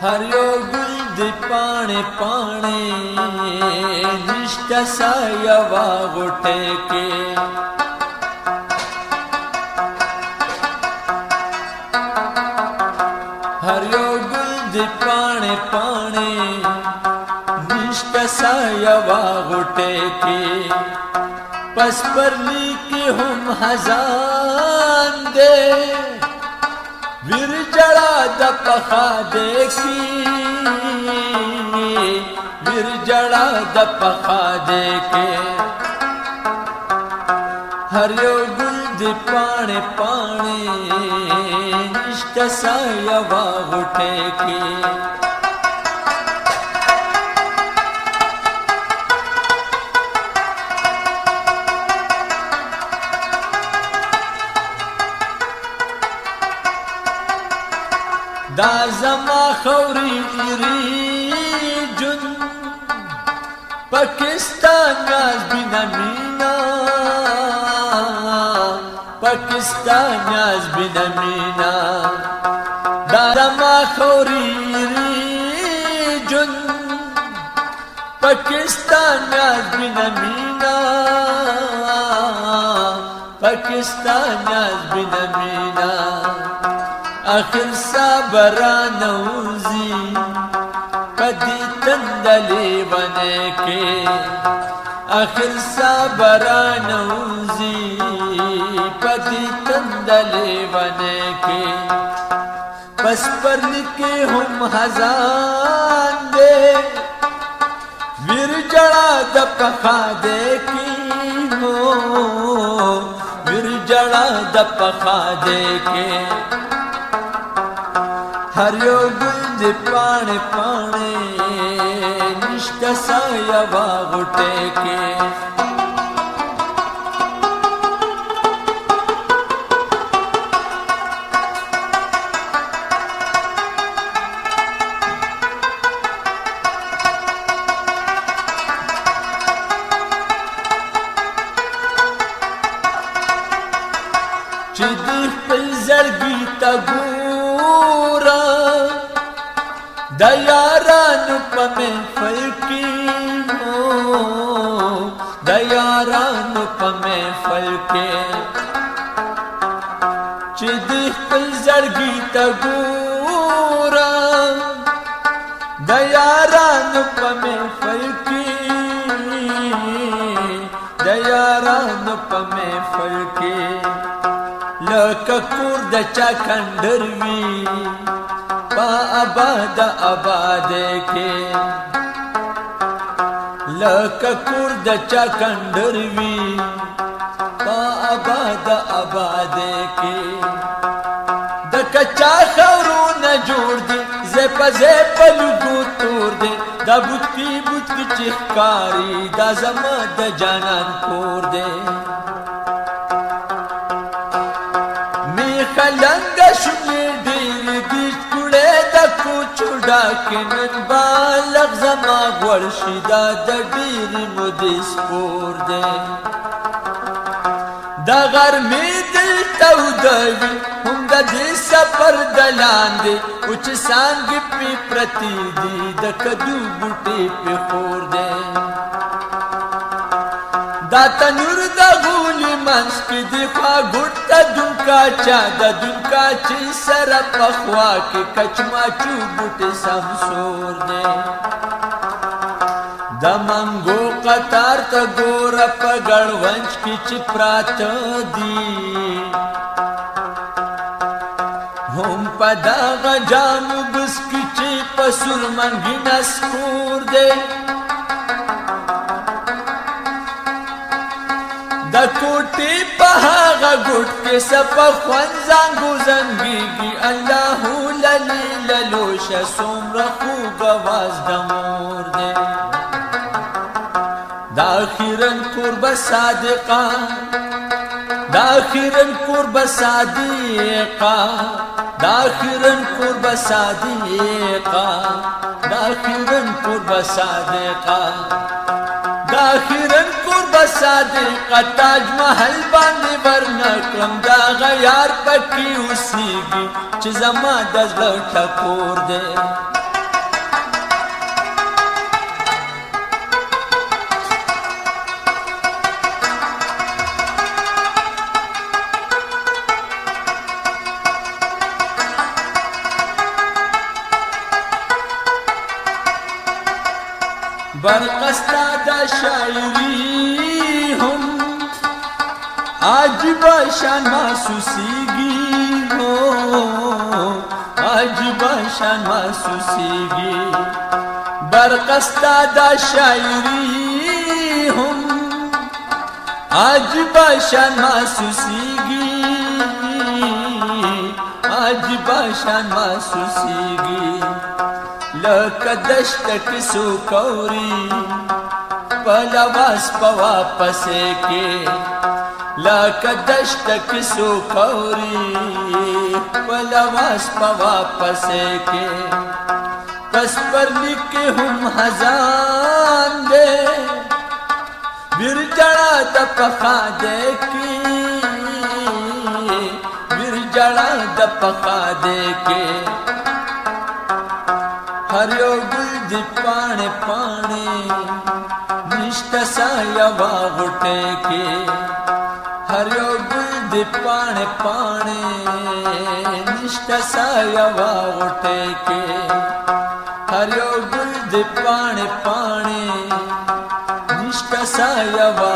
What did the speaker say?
हर यो गुल दी पाने पाने निष्ठा सायवा गुटे के हर यो गुल दी पाने पाने निष्ठा सायवा गुटे के पस पर ली हम हजान दे विरजड़ा दपखा देखी विरजड़ा दपखा देखे हरियो गुल दी पाने पाने निष्ठ सायवा गुटे की دا زما خوري جن पाकिस्तान नाज बिना मीना पाकिस्तान नाज बिना मीना دا زما خوري جن पाकिस्तान नाज बिना मीना पाकिस्तान नाज बिना मीना आखिर साबरान उजी कदी तंदले बने के आखिर साबरान उजी कदी तंदले बने के बस पर लिखे हम हजान दे विरजड़ा दपखा देखी हो विरजड़ा दपखा देखे हरियो गुल दी पाने पाने निष्ठ सायवा गुटे के चिदी पल जरगी तगूरा दयारान पमे फलकी हो दयारान पमे फलके चिदी पल जरगी तगूरा दयारान पमे फलकी दयारान पमे फलके लककुर दचा खंडरवी पा आबाद आबादे के लककुर दचा खंडरवी पा आबाद आबादे के दकचा खौरू न जोड़ दे जे पलुगू तोड़ दे दा बुतकी बुतकी चिखकारी दा जमा द जानन कोर दे खलंग शुने ढेर बीच कुड़े दकू छुड़ा के नन बालक जमा वर्षिदा दीर मुदिस पोर दे दगर में दिल तउदवी हम दे सफर दलान दे कुछ सांग पे प्रति दी दकदू बूटे पे खोर दे दाता नूर दा गुली मंस की दिखा घुटता दुनका चादा दुनका ची सर पखवा के कचमा चुबुट समसोर दे दमंगो कतार त गोर पगड़ वंश की चिप्रात दी हम पदा गजाम बिस्की ची पसुर मंगी नस्कूर दे द कोटी पहागा गुट के सपा ख्वंजांगू जंगीगी अल्लाहू लली ललोश सोमरा खूब आवाज दमोर दे दाखिरन कुर्ब सादिका दाखिरन कुर्ब सादिका दाखिरन कुर्ब सादिका दाखिरन कुर्ब सादिका दाखिरन कुर्ब सादिका ताज महल बांधे वर्णक्रम दा गयार पकी उसीगी च जमा दजल ठकोर दे برقستا دا شاعری هم عجیبا شان محسوسیگی ہو عجیبا شان محسوسیگی برقستا دا شاعری هم عجیبا شان محسوسیگی عجیبا شان محسوسیگی لکه دشت کسو کوری پلواس پا واپسے کے لکه دشت کسو کوری پلواس پا واپسے کے پس پر لکے ہم ہزان دے بیر جڑا دا پخا دے کی بیر جڑا دا پخا دے کے हर यो गुल दी पाने पाने निष्ठा साया वागुटे के हर यो गुल दी पाने पाने निष्ठा साया वागुटे के हर यो गुल दी पाने पाने निष्ठा साया वा